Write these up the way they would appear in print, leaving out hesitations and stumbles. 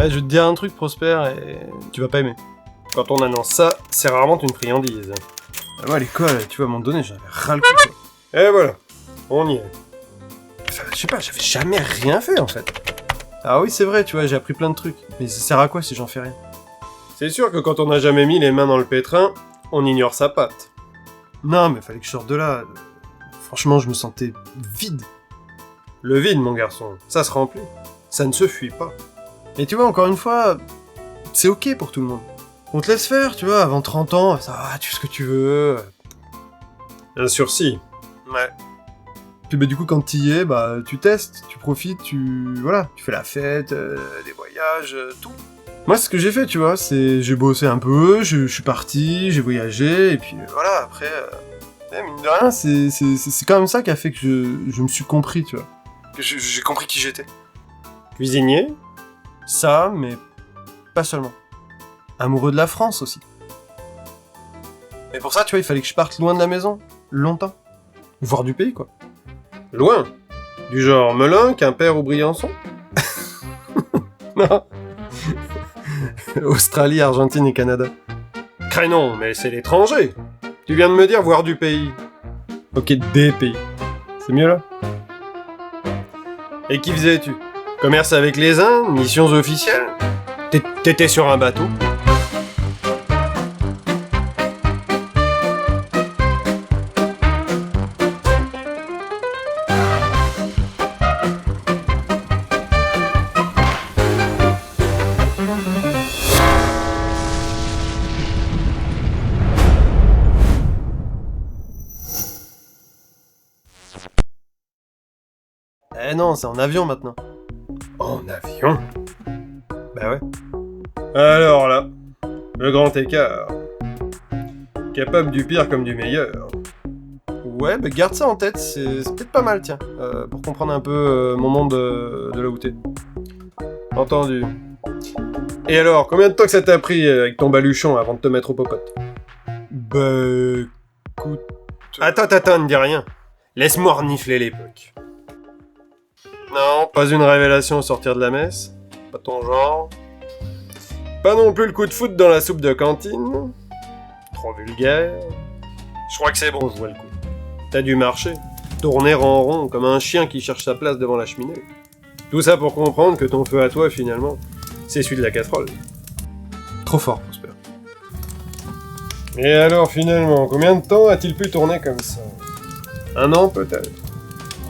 Ouais, je vais te dire un truc, Prosper, et tu vas pas aimer. Quand on annonce ça, c'est rarement une friandise. Moi, à l'école, tu vois, à un moment donné, j'avais ras le cul. Et voilà, on y est. Enfin, je sais pas, j'avais jamais rien fait, en fait. Ah oui, c'est vrai, tu vois, j'ai appris plein de trucs. Mais ça sert à quoi si j'en fais rien? C'est sûr que quand on n'a jamais mis les mains dans le pétrin, on ignore sa patte. Non, mais fallait que je sorte de là. Franchement, je me sentais vide. Le vide, mon garçon, ça se remplit. Ça ne se fuit pas. Et tu vois, encore une fois, c'est ok pour tout le monde. On te laisse faire, tu vois, avant 30 ans, ça va, tu fais ce que tu veux. Un sursis. Ouais. Puis bah du coup, quand t'y es, bah tu testes, tu profites, tu fais la fête, des voyages, tout. Moi, ce que j'ai fait, tu vois, c'est j'ai bossé un peu, je suis parti, j'ai voyagé, et puis voilà, après, mine de rien, c'est quand même ça qui a fait que je me suis compris, tu vois. Que j'ai compris qui j'étais. Cuisinier? Ça, mais pas seulement. Amoureux de la France aussi. Mais pour ça, tu vois, il fallait que je parte loin de la maison, longtemps. Voir du pays, quoi. Loin? Du genre Melun, Quimper ou Briançon? Non. Australie, Argentine et Canada. Crénon, mais c'est l'étranger. Tu viens de me dire voir du pays. Ok, des pays. C'est mieux là? Et qui faisais-tu? Commerce avec les Indes? Missions officielles? T'étais sur un bateau? Eh non, c'est en avion maintenant. En avion? Bah ouais. Alors là, le grand écart. Capable du pire comme du meilleur. Ouais, bah garde ça en tête, c'est peut-être pas mal, tiens, pour comprendre un peu mon monde de là où t'es. Entendu. Et alors, combien de temps que ça t'a pris avec ton baluchon avant de te mettre au popote? Bah... écoute... Attends, ne dis rien. Laisse-moi renifler l'époque. Non, pas une révélation au sortir de la messe. Pas ton genre. Pas non plus le coup de foot dans la soupe de cantine. Trop vulgaire. Je crois que c'est bon, je vois le coup. T'as dû marcher. Tourner en rond comme un chien qui cherche sa place devant la cheminée. Tout ça pour comprendre que ton feu à toi, finalement, c'est celui de la casserole. Trop fort, Prosper. Et alors, finalement, combien de temps a-t-il pu tourner comme ça? 1 an, peut-être?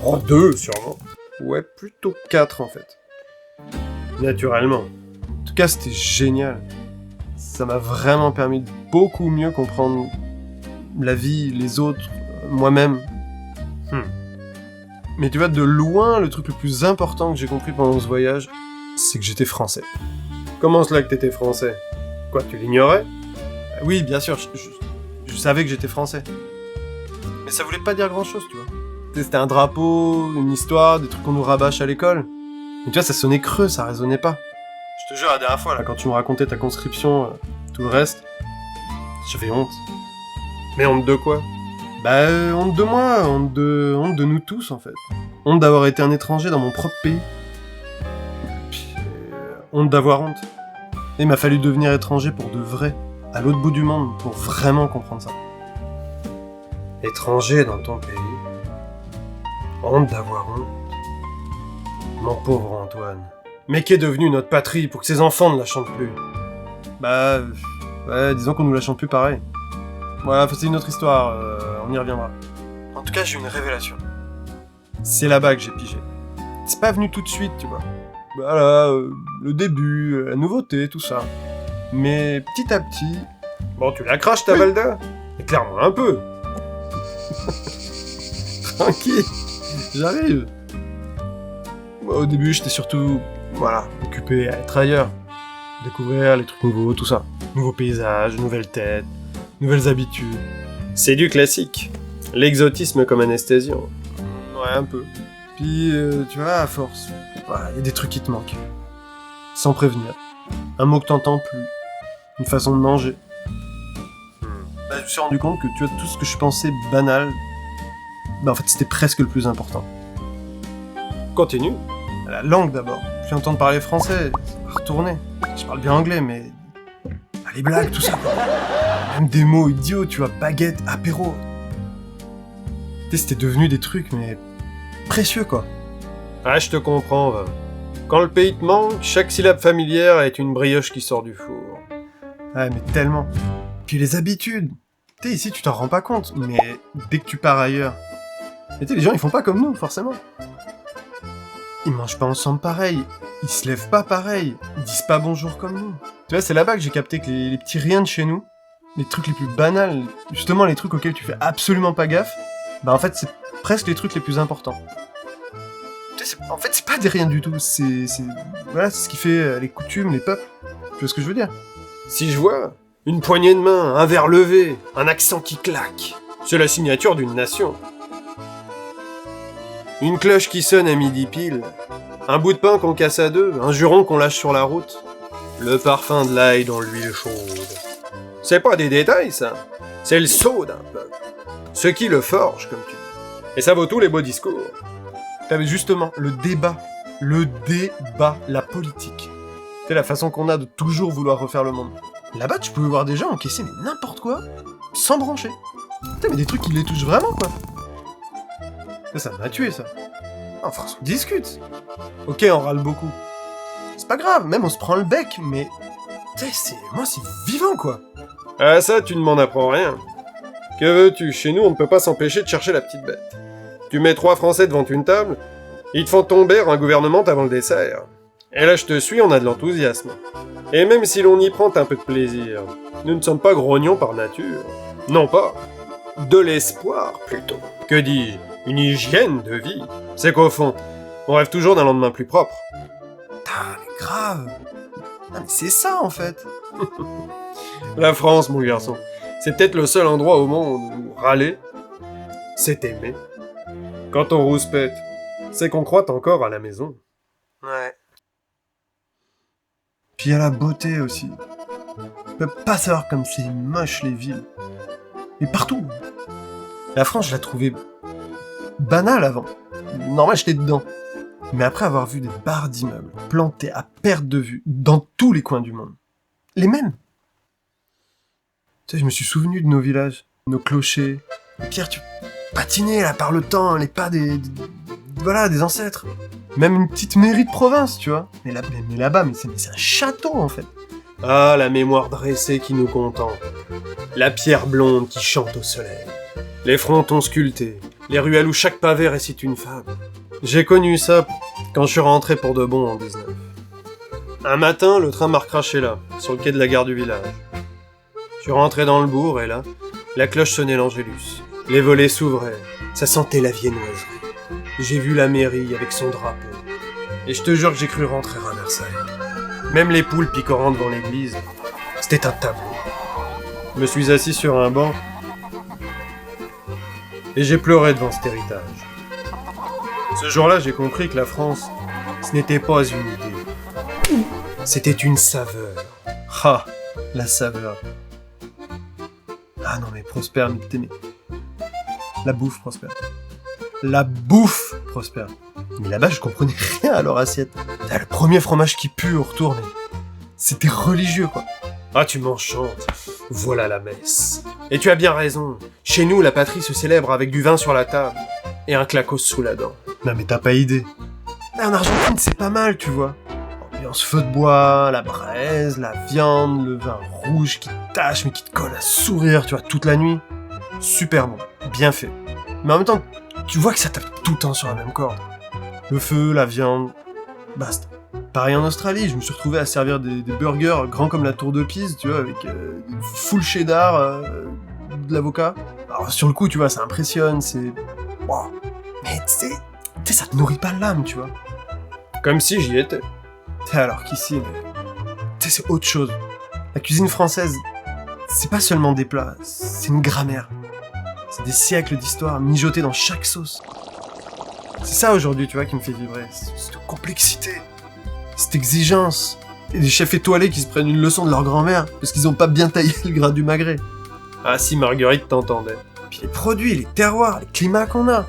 Oh, 2, sûrement. Ouais, plutôt 4 en fait. Naturellement. En tout cas, c'était génial. Ça m'a vraiment permis de beaucoup mieux comprendre la vie, les autres, moi-même. Mais tu vois, de loin, le truc le plus important que j'ai compris pendant ce voyage, c'est que j'étais français. Comment cela que t'étais français? Quoi, tu l'ignorais? Oui, bien sûr, je savais que j'étais français. Mais ça voulait pas dire grand-chose, tu vois. C'était un drapeau, une histoire, des trucs qu'on nous rabâche à l'école. Mais tu vois, ça sonnait creux, ça résonnait pas. Je te jure, la dernière fois, là, quand tu me racontais ta conscription, tout le reste, j'avais honte. Mais honte de quoi? Bah, honte de moi, honte de nous tous, en fait. Honte d'avoir été un étranger dans mon propre pays. Puis, honte d'avoir honte. Et il m'a fallu devenir étranger pour de vrai, à l'autre bout du monde, pour vraiment comprendre ça. Étranger dans ton pays? Honte d'avoir honte. Mon pauvre Antoine. Mais qu'est devenu notre patrie pour que ses enfants ne la chantent plus? Bah... ouais, disons qu'on nous la chante plus pareil. Voilà, c'est une autre histoire, on y reviendra. En tout cas, j'ai eu une révélation. C'est là-bas que j'ai pigé. C'est pas venu tout de suite, tu vois. Voilà, le début, la nouveauté, tout ça. Mais petit à petit... Bon, tu la craches ta Valda? Éclaire-moi un peu. Tranquille. J'arrive. Au début, j'étais surtout, occupé à être ailleurs. Découvrir les trucs nouveaux, tout ça. Nouveaux paysages, nouvelles têtes, nouvelles habitudes. C'est du classique. L'exotisme comme anesthésiant. Ouais, un peu. Puis, tu vois, à force, y a des trucs qui te manquent. Sans prévenir. Un mot que t'entends plus. Une façon de manger. Je me suis rendu compte que, tu vois, tout ce que je pensais banal, en fait, c'était presque le plus important. Continue. La langue d'abord. Puis entendre parler français. retourner. Je parle bien anglais, mais... les blagues, tout ça, quoi. Même des mots idiots, tu vois, baguette, apéro. Tu sais, c'était devenu des trucs, mais... précieux, quoi. Ah, je te comprends, va. Quand le pays te manque, chaque syllabe familière est une brioche qui sort du four. Ouais, mais tellement. Puis les habitudes. Tu sais, ici, tu t'en rends pas compte, mais dès que tu pars ailleurs... Et tu sais, les gens, ils font pas comme nous, forcément. Ils mangent pas ensemble pareil, ils se lèvent pas pareil, ils disent pas bonjour comme nous. Tu vois, c'est là-bas que j'ai capté que les petits riens de chez nous, les trucs les plus banals, justement les trucs auxquels tu fais absolument pas gaffe, bah en fait c'est presque les trucs les plus importants. Tu sais, en fait c'est pas des riens du tout, voilà, c'est ce qui fait les coutumes, les peuples. Tu vois ce que je veux dire? Si je vois une poignée de main, un verre levé, un accent qui claque, c'est la signature d'une nation. Une cloche qui sonne à midi pile, un bout de pain qu'on casse à deux, un juron qu'on lâche sur la route, le parfum de l'ail dans l'huile chaude. C'est pas des détails, ça. C'est le sceau d'un peuple. Ce qui le forge, comme tu dis. Et ça vaut tous les beaux discours. T'avais justement le débat, la politique. C'est la façon qu'on a de toujours vouloir refaire le monde. Là-bas, tu pouvais voir des gens encaisser mais n'importe quoi, sans brancher. Putain, mais des trucs qui les touchent vraiment, quoi. Ça m'a tué, ça. Enfin, on discute. Ok, on râle beaucoup. C'est pas grave, même on se prend le bec, mais... Tu sais, c'est vivant, quoi. Ah ça, tu ne m'en apprends rien. Que veux-tu? Chez nous, on ne peut pas s'empêcher de chercher la petite bête. Tu mets 3 Français devant une table, ils te font tomber un gouvernement avant le dessert. Et là, je te suis, on a de l'enthousiasme. Et même si l'on y prend un peu de plaisir, nous ne sommes pas grognons par nature. Non pas. De l'espoir, plutôt. Que dis-je? Une hygiène de vie. C'est qu'au fond, on rêve toujours d'un lendemain plus propre. Putain, mais grave. Ah, mais c'est ça, en fait. La France, mon garçon, c'est peut-être le seul endroit au monde où râler, c'est aimer. Quand on rouspète, c'est qu'on croit encore à la maison. Ouais. Puis il y a la beauté aussi. On peut pas savoir comme c'est moche les villes. Mais partout. La France, je la trouvais banale avant. Normal, j'étais dedans. Mais après avoir vu des barres d'immeubles plantés à perte de vue dans tous les coins du monde. Les mêmes. Tu sais, je me suis souvenu de nos villages, nos clochers, les pierres patinées là par le temps, les pas des ancêtres. Même une petite mairie de province, tu vois. Mais là-bas, c'est un château en fait. Ah, la mémoire dressée qui nous contemple. La pierre blonde qui chante au soleil. Les frontons sculptés. Les ruelles où chaque pavé récite une fable. J'ai connu ça quand je suis rentré pour de bon en 19. Un matin, le train m'a recraché là, sur le quai de la gare du village. Je suis rentré dans le bourg et là, la cloche sonnait l'Angélus. Les volets s'ouvraient, ça sentait la viennoiserie. J'ai vu la mairie avec son drapeau. Et je te jure que j'ai cru rentrer à Versailles. Même les poules picorant devant l'église, c'était un tableau. Je me suis assis sur un banc et j'ai pleuré devant cet héritage. Ce jour-là, j'ai compris que la France, ce n'était pas une idée. C'était une saveur. Ah, la saveur. Ah non mais Prosper, mais... La bouffe, Prosper. La bouffe, Prosper. Mais là-bas, je comprenais rien à leur assiette. Le premier fromage qui pue au retour, mais... C'était religieux, quoi. Ah, tu m'enchantes. Voilà la messe. Et tu as bien raison. Chez nous, la patrie se célèbre avec du vin sur la table et un clacos sous la dent. Non mais t'as pas idée. En Argentine, c'est pas mal, tu vois. Ambiance feu de bois, la braise, la viande, le vin rouge qui te tâche, mais qui te colle à sourire, tu vois, toute la nuit. Super bon, bien fait. Mais en même temps, tu vois que ça tape tout le temps sur la même corde. Le feu, la viande, basta. Pareil en Australie, je me suis retrouvé à servir des burgers grands comme la tour de Pise, tu vois, avec full cheddar, de l'avocat. Alors sur le coup, tu vois, ça impressionne, c'est... Wow. Mais tu sais, ça te nourrit pas l'âme, tu vois. Comme si j'y étais. Alors qu'ici, tu sais, c'est autre chose. La cuisine française, c'est pas seulement des plats, c'est une grammaire. C'est des siècles d'histoire mijotées dans chaque sauce. C'est ça aujourd'hui, tu vois, qui me fait vibrer. Cette complexité, cette exigence. Et des chefs étoilés qui se prennent une leçon de leur grand-mère parce qu'ils ont pas bien taillé le gras du magret. Ah si Marguerite t'entendait. Puis les produits, les terroirs, les climats qu'on a.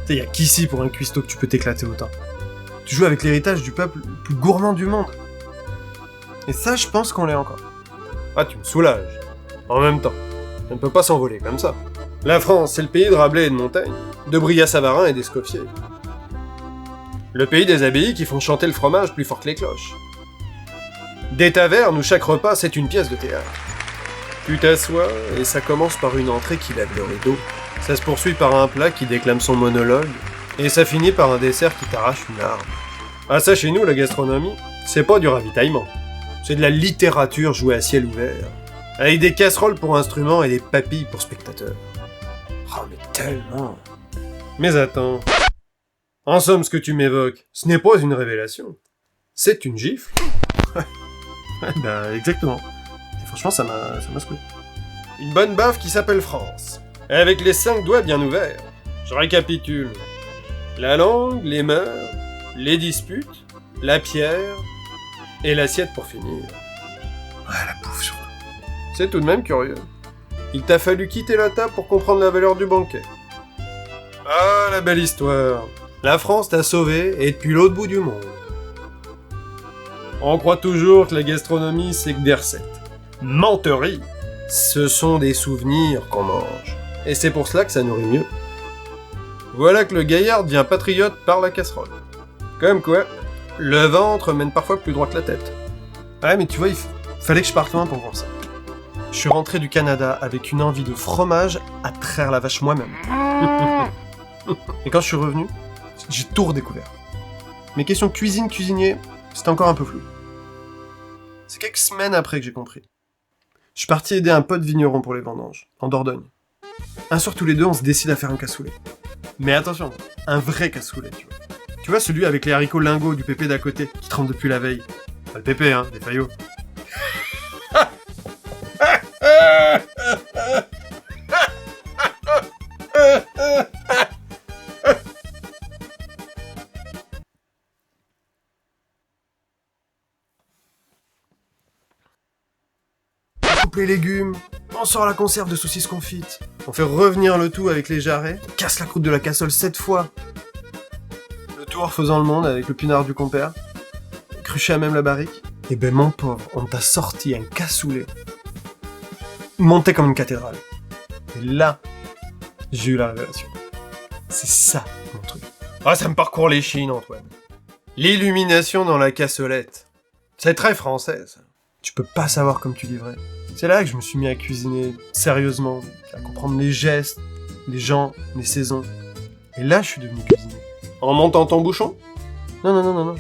Tu sais, y'a qu'ici pour un cuistot que tu peux t'éclater autant. Tu joues avec l'héritage du peuple le plus gourmand du monde. Et ça, je pense qu'on l'est encore. Ah, tu me soulages. En même temps, ça ne peut pas s'envoler comme ça. La France, c'est le pays de Rabelais et de Montaigne, de Brillat-Savarin et d'Escoffier. Le pays des abbayes qui font chanter le fromage plus fort que les cloches. Des tavernes où chaque repas, c'est une pièce de théâtre. Tu t'assois, et ça commence par une entrée qui lève le rideau. Ça se poursuit par un plat qui déclame son monologue, et ça finit par un dessert qui t'arrache une larme. Ah ça, chez nous, la gastronomie, c'est pas du ravitaillement. C'est de la littérature jouée à ciel ouvert, avec des casseroles pour instruments et des papilles pour spectateurs. Ah mais tellement. Mais attends. En somme, ce que tu m'évoques, ce n'est pas une révélation. C'est une gifle. Ben, exactement. Et franchement, ça m'a secoué. Une bonne baffe qui s'appelle France. Avec les 5 doigts bien ouverts. Je récapitule. La langue, les mœurs, les disputes, la pierre, et l'assiette pour finir. Ouais, la bouffe surtout. C'est tout de même curieux. Il t'a fallu quitter la table pour comprendre la valeur du banquet. Ah, la belle histoire. La France t'a sauvé, et depuis l'autre bout du monde. On croit toujours que la gastronomie, c'est que des recettes. Menterie. Ce sont des souvenirs qu'on mange. Et c'est pour cela que ça nourrit mieux. Voilà que le gaillard devient patriote par la casserole. Comme quoi, le ventre mène parfois plus droit que la tête. Ouais, mais tu vois, il fallait que je parte loin pour voir ça. Je suis rentré du Canada avec une envie de fromage à traire la vache moi-même. Et quand je suis revenu, j'ai tout redécouvert. Mes questions cuisinier, c'était encore un peu flou. C'est quelques semaines après que j'ai compris. Je suis parti aider un pote vigneron pour les vendanges, en Dordogne. Un soir tous les deux, on se décide à faire un cassoulet. Mais attention, un vrai cassoulet, tu vois. Tu vois, celui avec les haricots lingots du pépé d'à côté, qui trempe depuis la veille. Pas le pépé, hein, des faillots. On coupe les légumes, on sort la conserve de saucisses confites, on fait revenir le tout avec les jarrets, on casse la croûte de la cassole 7 fois. Le tout en refaisant le monde avec le pinard du compère, cruché à même la barrique. Et ben mon pauvre, on t'a sorti un cassoulet, monté comme une cathédrale. Et là, j'ai eu la révélation. C'est ça, mon truc. Ah, ça me parcourt les chines, Antoine. L'illumination dans la cassolette. C'est très français, ça. Tu peux pas savoir comme tu livrais. C'est là que je me suis mis à cuisiner sérieusement, à comprendre les gestes, les gens, les saisons. Et là, je suis devenu cuisinier. En montant ton bouchon ? Non.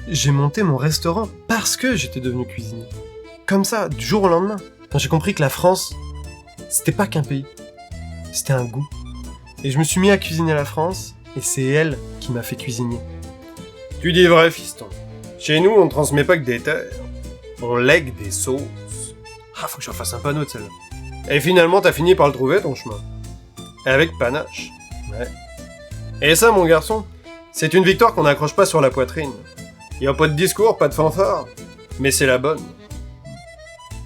J'ai monté mon restaurant parce que j'étais devenu cuisinier. Comme ça, du jour au lendemain. Quand j'ai compris que la France, c'était pas qu'un pays. C'était un goût. Et je me suis mis à cuisiner la France, et c'est elle qui m'a fait cuisiner. Tu dis vrai, fiston. Chez nous, on ne transmet pas que des terres. On lègue des sauces. Ah, faut que j'en fasse un panneau de celle-là. Et finalement, t'as fini par le trouver, ton chemin. Avec panache. Ouais. Et ça, mon garçon, c'est une victoire qu'on n'accroche pas sur la poitrine. Y a pas de discours, pas de fanfare. Mais c'est la bonne.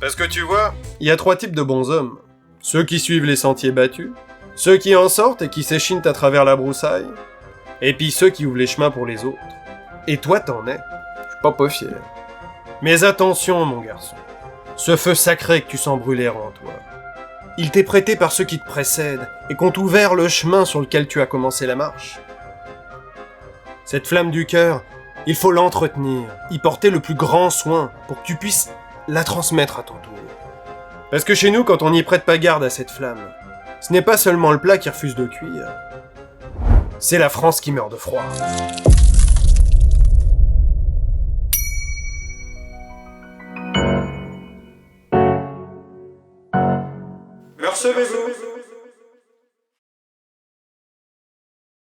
Parce que tu vois, il y a 3 types de bons hommes. Ceux qui suivent les sentiers battus, ceux qui en sortent et qui s'échinent à travers la broussaille, et puis ceux qui ouvrent les chemins pour les autres. Et toi, t'en es. Je suis pas fier. Mais attention, mon garçon. Ce feu sacré que tu sens brûler en toi, il t'est prêté par ceux qui te précèdent et qui ont ouvert le chemin sur lequel tu as commencé la marche. Cette flamme du cœur, il faut l'entretenir, y porter le plus grand soin pour que tu puisses la transmettre à ton tour. Parce que chez nous, quand on n'y prête pas garde à cette flamme, ce n'est pas seulement le plat qui refuse de cuire, c'est la France qui meurt de froid. Recevez-vous.